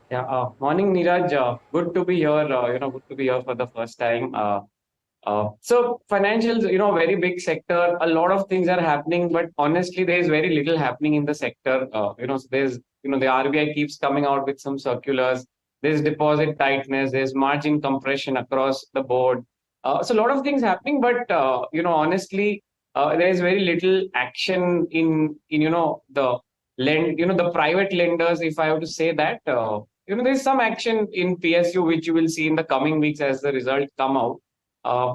Yeah, morning, Neeraj. Good to be here. Good to be here for the first time. So financials, very big sector. A lot of things are happening, but honestly, there is very little happening in the sector. So there's, the RBI keeps coming out with some circulars. There's deposit tightness. There's margin compression across the board. So a lot of things happening, but honestly, there is very little action in the the private lenders. If I have to say that, there's some action in PSU which you will see in the coming weeks as the result come out.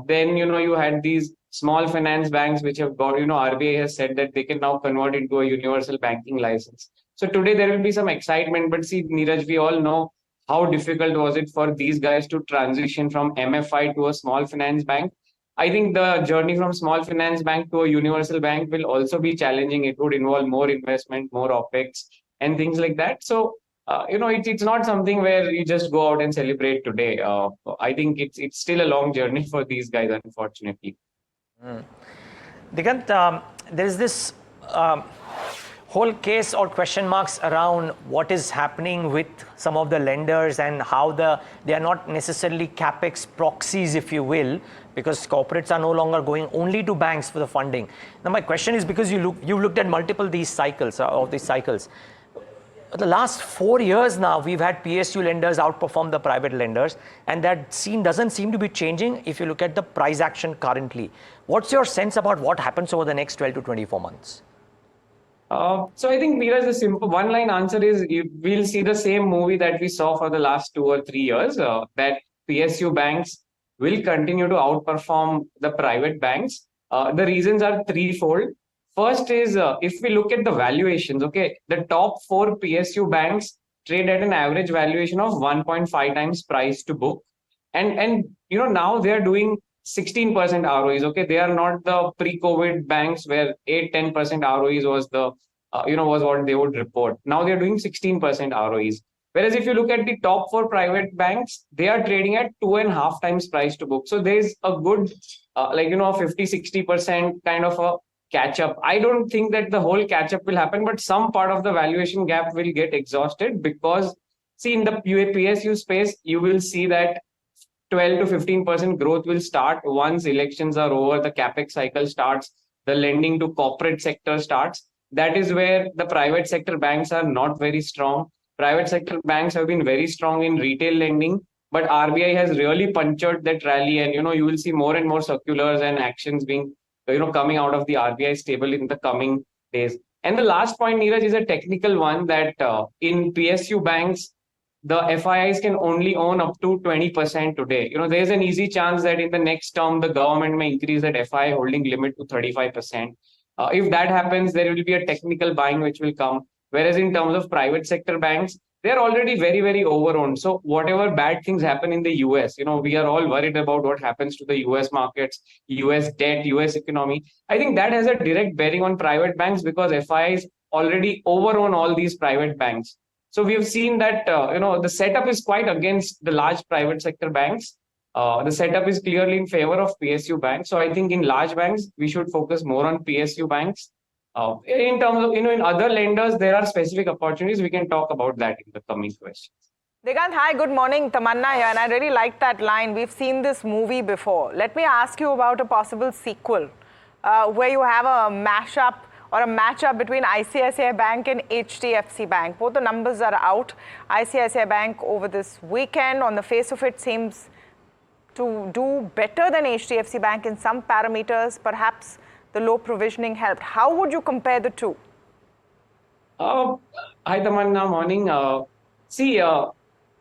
Then you had these small finance banks which have got, RBI has said that they can now convert into a universal banking license. So today there will be some excitement, but see, Neeraj, we all know how difficult was it for these guys to transition from MFI to a small finance bank. I think the journey from small finance bank to a universal bank will also be challenging. It would involve more investment, more OPEX, and things like that. So it's not something where you just go out and celebrate today. I think it's still a long journey for these guys, unfortunately. Digant, there is this whole case or question marks around what is happening with some of the lenders and how they are not necessarily capex proxies, if you will, because corporates are no longer going only to banks for the funding. Now, my question is, because you've looked at multiple these cycles the last 4 years now, we've had PSU lenders outperform the private lenders, and that scene doesn't seem to be changing if you look at the price action currently. What's your sense about what happens over the next 12 to 24 months? So I think, Neeraj, the simple one-line answer is we'll see the same movie that we saw for the last 2 or 3 years, that PSU banks will continue to outperform the private banks. The reasons are threefold. First is, if we look at the valuations, okay, the top four PSU banks trade at an average valuation of 1.5 times price to book. And now they are doing 16% ROEs. Okay, they are not the pre-COVID banks where 8-10% ROEs was was what they would report. Now they are doing 16% ROEs. Whereas if you look at the top four private banks, they are trading at 2.5 times price to book. So there's a good, 50-60% kind of a catch up. I don't think that the whole catch up will happen, but some part of the valuation gap will get exhausted because, see, in the PSU space, you will see that 12 to 15% growth will start once elections are over, the capex cycle starts, the lending to corporate sector starts. That is where the private sector banks are not very strong. Private sector banks have been very strong in retail lending, but RBI has really punctured that rally, and you will see more and more circulars and actions being coming out of the RBI stable in the coming days. And the last point, Neeraj, is a technical one that in PSU banks, the FIIs can only own up to 20% today. There's an easy chance that in the next term, the government may increase that FII holding limit to 35%. If that happens, there will be a technical buying which will come. Whereas in terms of private sector banks, they're already very, very overowned. So whatever bad things happen in the US, we are all worried about what happens to the US markets, US debt, US economy. I think that has a direct bearing on private banks because FIIs already overown all these private banks. So we have seen that the setup is quite against the large private sector banks. The setup is clearly in favor of PSU banks. So I think in large banks we should focus more on PSU banks. In terms of in other lenders there are specific opportunities. We can talk about that in the coming questions. Digant, hi, good morning. Tamanna here, and I really like that line. We've seen this movie before. Let me ask you about a possible sequel where you have a mashup or a matchup between ICICI Bank and HDFC Bank. Both the numbers are out. ICICI Bank over this weekend, on the face of it, seems to do better than HDFC Bank in some parameters. Perhaps the low provisioning helped. How would you compare the two? Hi, Tamanna. Morning. See,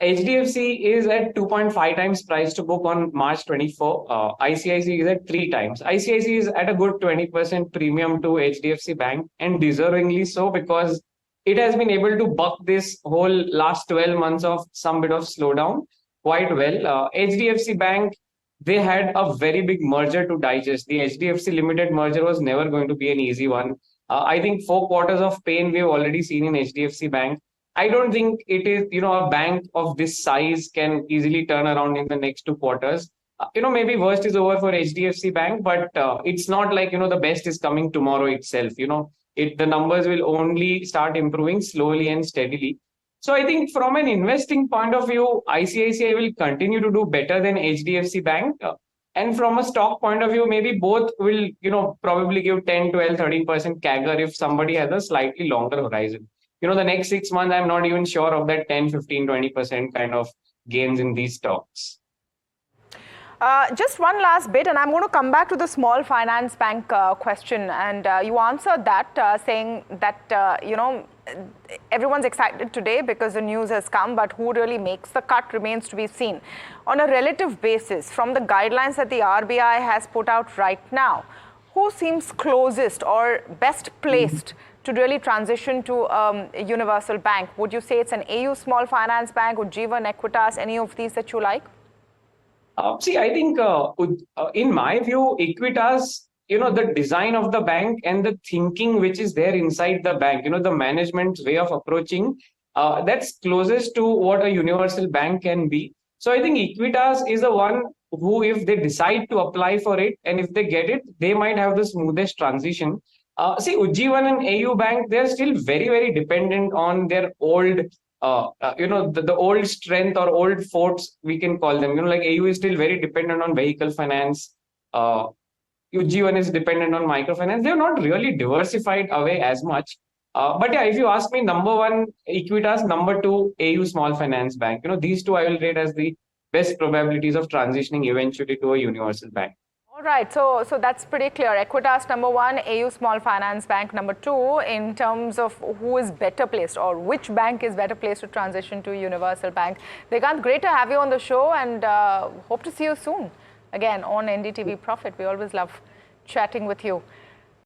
HDFC is at 2.5 times price to book on March 24. ICICI is at 3 times. ICICI is at a good 20% premium to HDFC Bank, and deservingly so, because it has been able to buck this whole last 12 months of some bit of slowdown quite well. HDFC Bank, they had a very big merger to digest. The HDFC Limited merger was never going to be an easy one. I think 4 quarters of pain we've already seen in HDFC Bank. I don't think it is, a bank of this size can easily turn around in the next 2 quarters. Maybe worst is over for HDFC Bank, but it's not like, the best is coming tomorrow itself. The numbers will only start improving slowly and steadily. So I think from an investing point of view, ICICI will continue to do better than HDFC Bank. And from a stock point of view, maybe both will, probably give 10, 12, 13% CAGR if somebody has a slightly longer horizon. The next 6 months, I'm not even sure of that 10, 15, 20% kind of gains in these stocks. Just one last bit, and I'm going to come back to the small finance bank question. And you answered that saying that, everyone's excited today because the news has come, but who really makes the cut remains to be seen. On a relative basis, from the guidelines that the RBI has put out right now, who seems closest or best placed to really transition to a universal bank? Would you say it's an AU Small Finance Bank, Ujjivan, Equitas, any of these that you like? See, I think in my view, Equitas, the design of the bank and the thinking which is there inside the bank, the management's way of approaching, that's closest to what a universal bank can be. So I think Equitas is the one who, if they decide to apply for it and if they get it, they might have the smoothest transition. See, Ujjivan and AU Bank, they're still very, very dependent on their old the old strength or old forts, we can call them. Like AU is still very dependent on vehicle finance. Ujjivan is dependent on microfinance. They're not really diversified away as much. But yeah, if you ask me, number one, Equitas, number two, AU Small Finance Bank. These two I will rate as the best probabilities of transitioning eventually to a universal bank. All right, so that's pretty clear. Equitas number one, AU Small Finance Bank number two, in terms of who is better placed or which bank is better placed to transition to a universal bank. Digant, great to have you on the show, and hope to see you soon again on NDTV Profit. We always love chatting with you.